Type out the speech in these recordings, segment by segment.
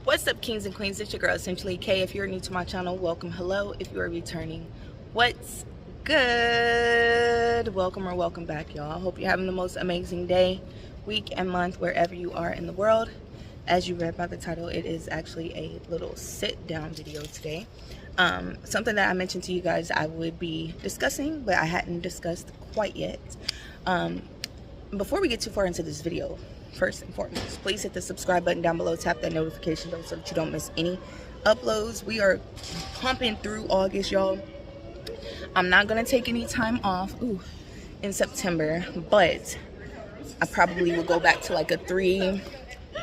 What's up, kings and queens? It's your girl, Essentially K. If you're new to my channel, welcome. Hello. If you are returning, what's good? Welcome or welcome back, y'all. I hope you're having the most amazing day, week, and month wherever you are in the world. As you read by the title, it is actually a little sit-down video today. Something that I mentioned to you guys I would be discussing, but I hadn't discussed quite yet. Before we get too far into this video, first and foremost, please hit the subscribe button down below, tap that notification bell so that you don't miss any uploads. We are pumping through August, y'all. I'm not gonna take any time off in September, but I probably will go back to like a 3,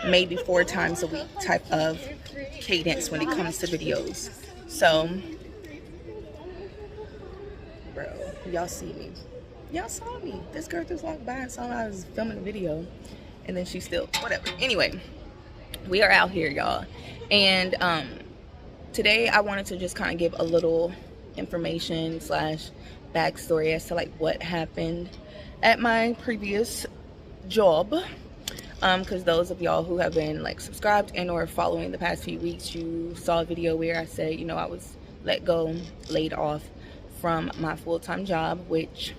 maybe 4 times a week type of cadence when it comes to videos. So, bro, y'all see me. Y'all saw me. This girl just walked by and saw I was filming a video, and then she still, whatever. Anyway, we are out here, y'all. And today I wanted to just kind of give a little information slash backstory as to like what happened at my previous job. Because those of y'all who have been like subscribed and or following the past few weeks, you saw a video where I said, you know, I was laid off from my full-time job, which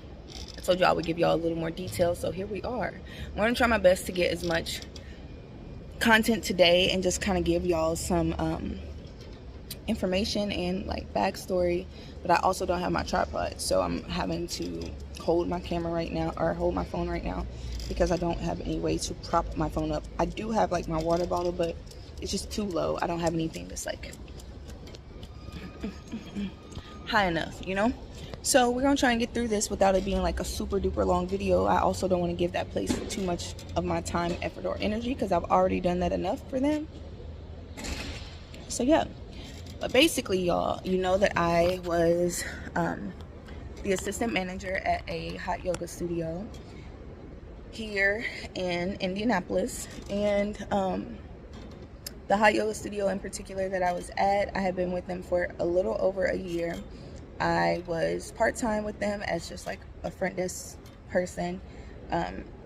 I told you I would give y'all a little more detail. So here we are. I'm going to try my best to get as much content today and just kind of give y'all some information and like backstory, but I also don't have my tripod, so I'm having to hold my camera right now, or hold my phone right now, because I don't have any way to prop my phone up. I do have like my water bottle, but it's just too low. I don't have anything that's like high enough, you know? So we're gonna try and get through this without it being like a super duper long video. I also don't want to give that place too much of my time, effort, or energy, because I've already done that enough for them. So yeah, but basically, y'all, you know that I was the assistant manager at a hot yoga studio here in Indianapolis. And the hot yoga studio in particular that I was at, I had been with them for a little over a year. I was part-time with them as just like a front desk person,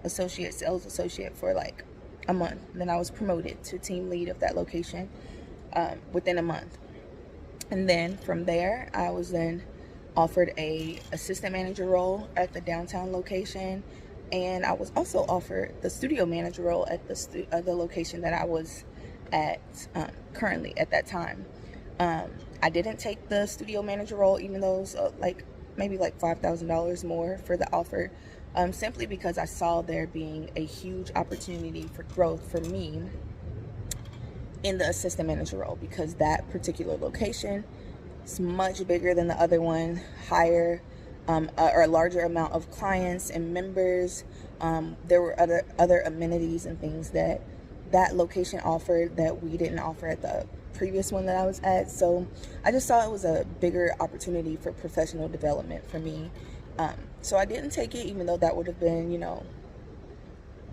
sales associate for like a month. Then I was promoted to team lead of that location within a month. And then from there, I was then offered a assistant manager role at the downtown location, and I was also offered the studio manager role at the location that I was at currently at that time. I didn't take the studio manager role, even though it was maybe like $5,000 more for the offer, simply because I saw there being a huge opportunity for growth for me in the assistant manager role, because that particular location is much bigger than the other one, higher or a larger amount of clients and members. There were other amenities and things that location offered that we didn't offer at the previous one that I was at. So I just saw it was a bigger opportunity for professional development for me. So I didn't take it, even though that would have been, you know,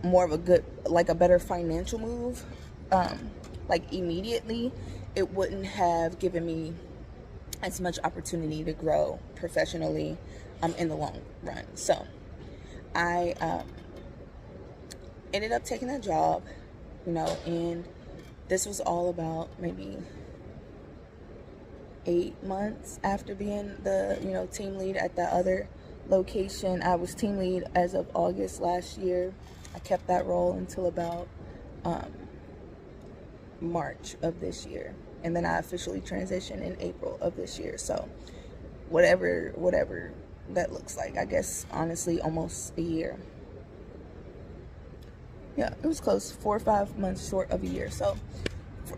more of a good, like a better financial move. Like immediately, it wouldn't have given me as much opportunity to grow professionally in the long run. So I ended up taking that job, you know, and this was all about maybe 8 months after being the, you know, team lead at that other location. I was team lead as of August last year. I kept that role until about March of this year, and then I officially transitioned in April of this year. So whatever that looks like, I guess honestly almost a year. Yeah, it was close, 4 or 5 months short of a year. So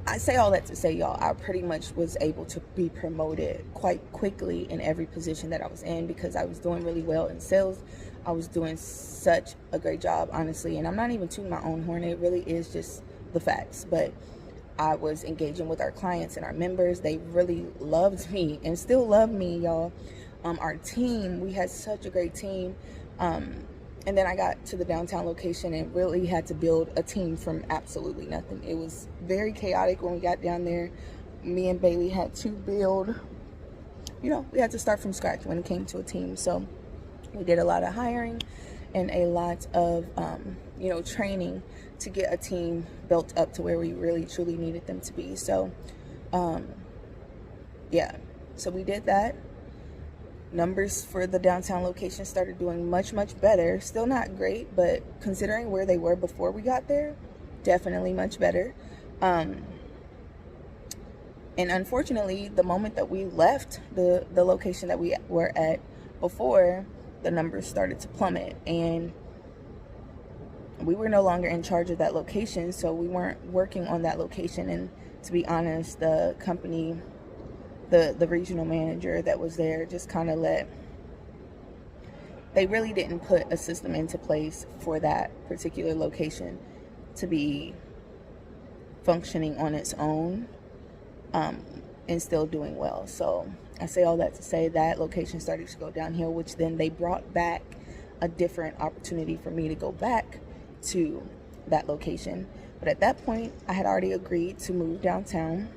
I say all that to say, y'all, I pretty much was able to be promoted quite quickly in every position that I was in, because I was doing really well in sales. I was doing such a great job, honestly, and I'm not even tooting my own horn. It really is just the facts. But I was engaging with our clients and our members. They really loved me and still love me, y'all. Our team, we had such a great team. And then I got to the downtown location and really had to build a team from absolutely nothing. It was very chaotic when we got down there. Me and Bailey had to build, you know, we had to start from scratch when it came to a team. So we did a lot of hiring and a lot of training to get a team built up to where we really truly needed them to be. So yeah, so we did that. Numbers for the downtown location started doing much better. Still not great, but considering where they were before we got there, definitely much better. And unfortunately, the moment that we left the location that we were at before, the numbers started to plummet, and we were no longer in charge of that location, so we weren't working on that location. And to be honest, the company, the regional manager that was there, just kind of they really didn't put a system into place for that particular location to be functioning on its own, and still doing well. So I say all that to say that location started to go downhill, which then they brought back a different opportunity for me to go back to that location. But at that point, I had already agreed to move downtown,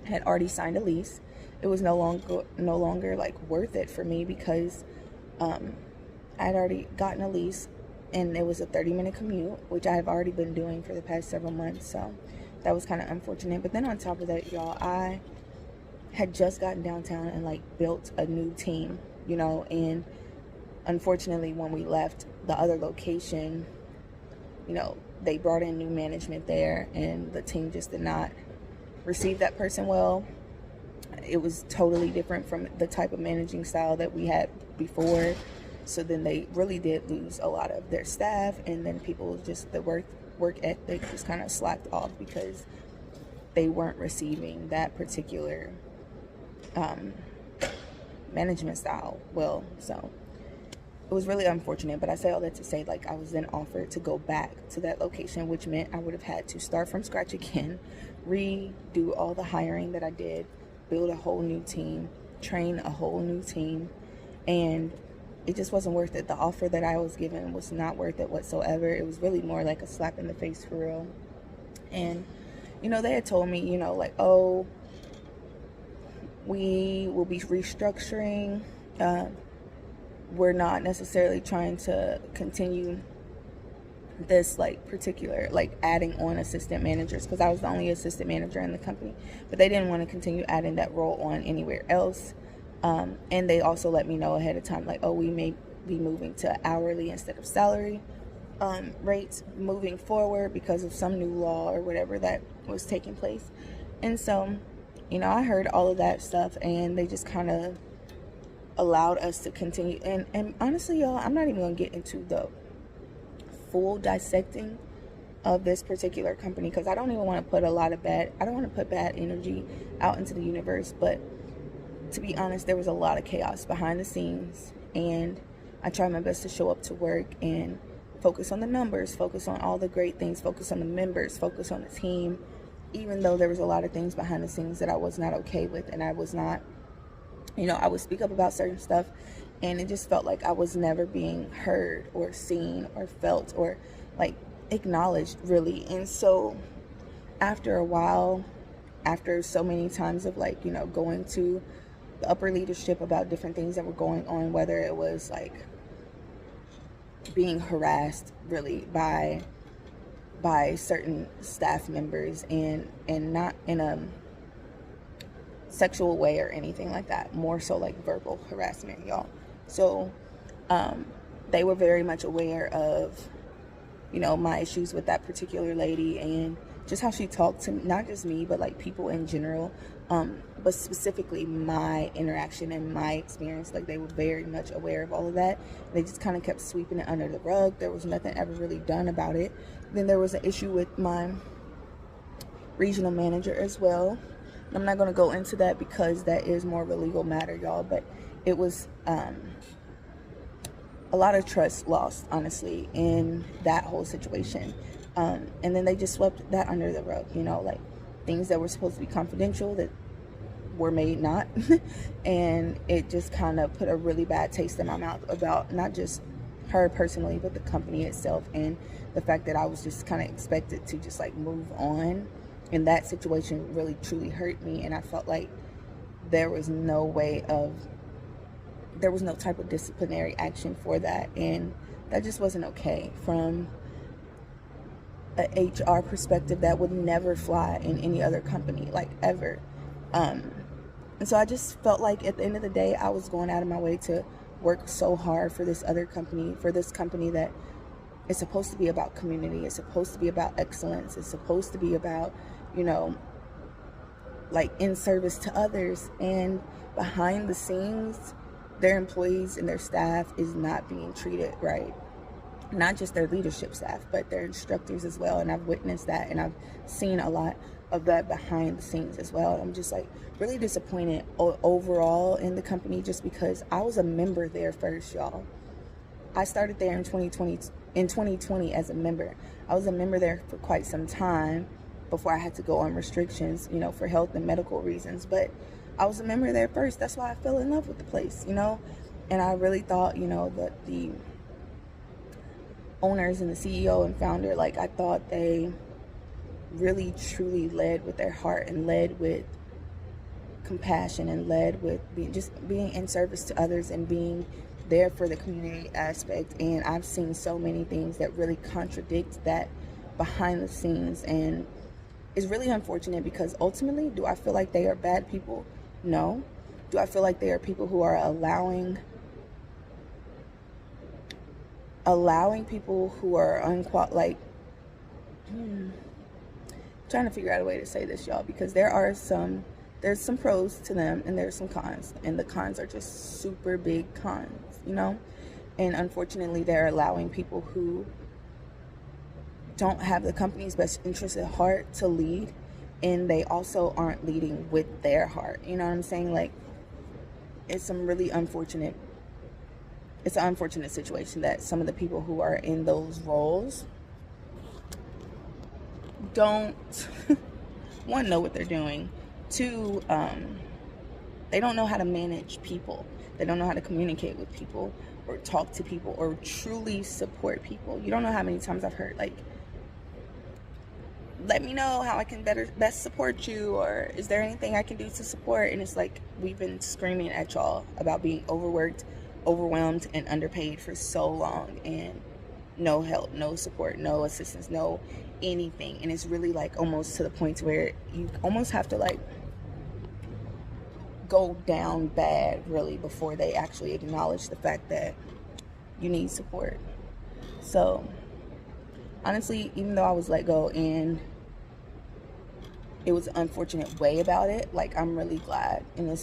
had already signed a lease. It was no longer like worth it for me, because I had already gotten a lease, and it was a 30-minute commute, which I have already been doing for the past several months. So that was kind of unfortunate. But then on top of that, y'all, I had just gotten downtown and like built a new team, and unfortunately when we left the other location, they brought in new management there, and the team just did not receive that person well. It was totally different from the type of managing style that we had before. So then they really did lose a lot of their staff, and then people just, the work ethic just kind of slacked off because they weren't receiving that particular management style well. So it was really unfortunate. But I say all that to say, like, I was then offered to go back to that location, which meant I would have had to start from scratch again, redo all the hiring that I did, build a whole new team, train a whole new team, and it just wasn't worth it. The offer that I was given was not worth it whatsoever. It was really more like a slap in the face, for real. And they had told me, like, oh, we will be restructuring. We're not necessarily trying to continue this particular adding on assistant managers, because I was the only assistant manager in the company, but they didn't want to continue adding that role on anywhere else. And they also let me know ahead of time, like, oh, we may be moving to hourly instead of salary rates moving forward because of some new law or whatever that was taking place. And so I heard all of that stuff, and they just kind of allowed us to continue. And honestly, y'all, I'm not even gonna get into the full dissecting of this particular company, because I don't even want to put bad energy out into the universe. But to be honest, there was a lot of chaos behind the scenes, and I tried my best to show up to work and focus on the numbers, focus on all the great things, focus on the members, focus on the team, even though there was a lot of things behind the scenes that I was not okay with. And I was not, I would speak up about certain stuff, and it just felt like I was never being heard or seen or felt or acknowledged, really. And so after a while, after so many times of going to the upper leadership about different things that were going on, whether it was being harassed really by certain staff members, and not in a sexual way or anything like that, more so verbal harassment, y'all. So they were very much aware of my issues with that particular lady, and just how she talked to not just me, but people in general, but specifically my interaction and my experience. They were very much aware of all of that. They just kind of kept sweeping it under the rug. There was nothing ever really done about it. Then there was an issue with my regional manager as well. I'm not going to go into that because that is more of a legal matter, y'all, but it was a lot of trust lost, honestly, in that whole situation. And then they just swept that under the rug, things that were supposed to be confidential that were made not. And it just kind of put a really bad taste in my mouth about not just her personally, but the company itself, and the fact that I was just kind of expected to just move on. And that situation really truly hurt me, and I felt like there was no type of disciplinary action for that, and that just wasn't okay from a HR perspective that would never fly in any other company, like ever. And so I just felt like at the end of the day, I was going out of my way to work so hard for this other company, for this company that is supposed to be about community. It's supposed to be about excellence. It's supposed to be about, you know, like in service to others. And behind the scenes, their employees and their staff is not being treated right. Not just their leadership staff, but their instructors as well. And I've witnessed that, and I've seen a lot of that behind the scenes as well. I'm just like really disappointed overall in the company, just because I was a member there first, y'all. I started there in 2020 as a member. I was a member there for quite some time before I had to go on restrictions, you know, for health and medical reasons. But I was a member there first. That's why I fell in love with the place, you know. And I really thought, you know, that the owners and the CEO and founder, like, I thought they really truly led with their heart and led with compassion and led with being in service to others and being there for the community aspect. And I've seen so many things that really contradict that behind the scenes, and it's really unfortunate, because ultimately, do I feel like they are bad people? No. Do I feel like they are people who are allowing people who are trying to figure out a way to say this, y'all, because there's some pros to them and there's some cons, and the cons are just super big cons, you know. And unfortunately, they're allowing people who don't have the company's best interest at heart to lead, and they also aren't leading with their heart, you know what I'm saying? Like, it's an unfortunate situation that some of the people who are in those roles don't one, know what they're doing. Two, they don't know how to manage people. They don't know how to communicate with people or talk to people or truly support people. You don't know how many times I've heard, like, let me know how I can best support you, or is there anything I can do to support? And it's like, we've been screaming at y'all about being overworked, overwhelmed, and underpaid for so long, and no help, no support, no assistance, no anything. And it's really like almost to the point where you almost have to like go down bad really before they actually acknowledge the fact that you need support. So honestly, even though I was let go and it was an unfortunate way about it, like, I'm really glad in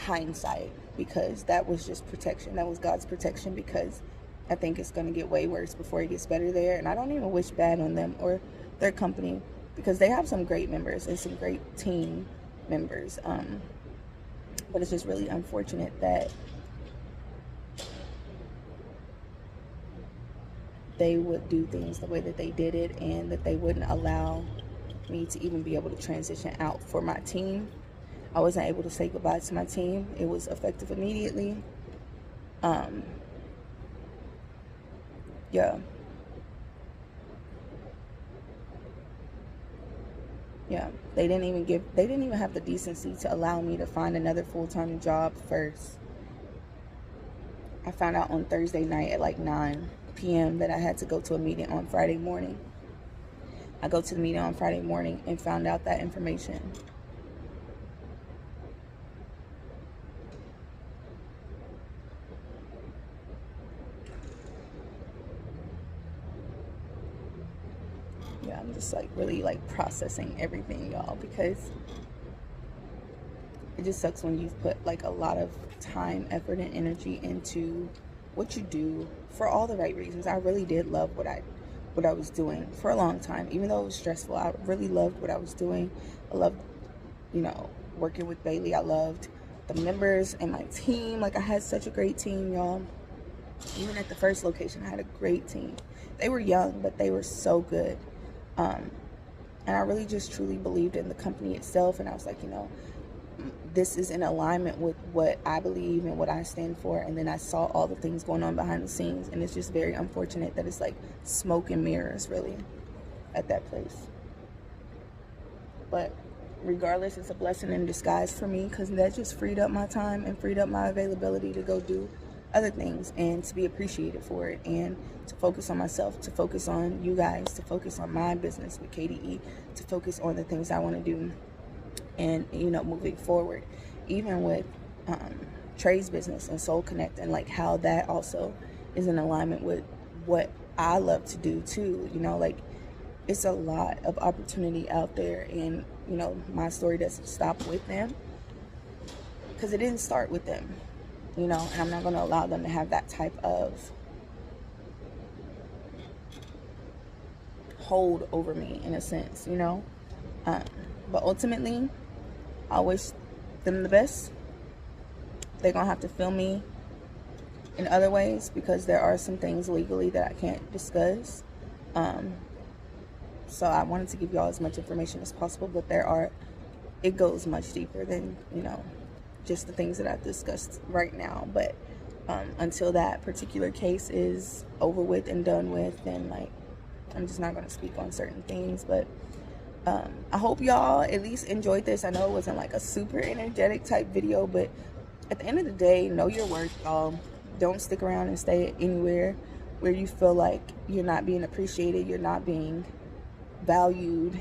hindsight, because that was just protection. That was God's protection, because I think it's going to get way worse before it gets better there. And I don't even wish bad on them or their company, because they have some great members and some great team members. But it's just really unfortunate that they would do things the way that they did it, and that they wouldn't allow me to even be able to transition out for my team. I wasn't able to say goodbye to my team. It was effective immediately. Yeah, they didn't even have the decency to allow me to find another full-time job first. I found out on Thursday night at like 9 p.m. that I had to go to a meeting on Friday morning. I go to the meeting on Friday morning and found out that information. Yeah, I'm just like really like processing everything, y'all, because it just sucks when you've put like a lot of time, effort, and energy into what you do for all the right reasons. I really did love what I was doing for a long time, even though it was stressful. I really loved what I was doing. I loved, working with Bailey. I loved the members and my team. Like, I had such a great team, y'all. Even at the first location, I had a great team. They were young, but they were so good. And I really just truly believed in the company itself. And I was like, this is in alignment with what I believe and what I stand for. And then I saw all the things going on behind the scenes, and it's just very unfortunate that it's like smoke and mirrors really at that place. But regardless, it's a blessing in disguise for me, because that just freed up my time and freed up my availability to go do other things, and to be appreciated for it, and to focus on myself, to focus on you guys, to focus on my business with KDE, to focus on the things I want to do, and moving forward, even with Trey's business and Soul Connect, and like how that also is in alignment with what I love to do too. Like, it's a lot of opportunity out there, and my story doesn't stop with them, because it didn't start with them, and I'm not going to allow them to have that type of hold over me, in a sense, but ultimately, I wish them the best. They're gonna have to feel me in other ways, because there are some things legally that I can't discuss. So I wanted to give y'all as much information as possible, but it goes much deeper than just the things that I've discussed right now. But until that particular case is over with and done with, then like, I'm just not going to speak on certain things. But I hope y'all at least enjoyed this. I know it wasn't like a super energetic type video, but at the end of the day, know your worth, y'all. Don't stick around and stay anywhere where you feel like you're not being appreciated, you're not being valued,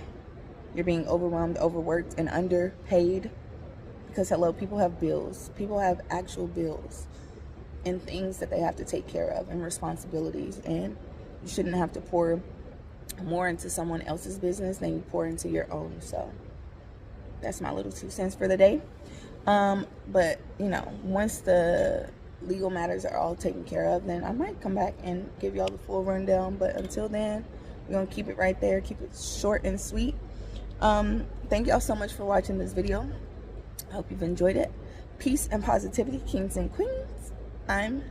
you're being overwhelmed, overworked, and underpaid. Because hello, people have bills. People have actual bills and things that they have to take care of, and responsibilities, and you shouldn't have to pour more into someone else's business than you pour into your own. So that's my little 2 cents for the day. But once the legal matters are all taken care of, then I might come back and give y'all the full rundown. But until then, we're gonna keep it right there, keep it short and sweet. Thank y'all so much for watching this video. I hope you've enjoyed it. Peace and positivity, kings and queens. I'm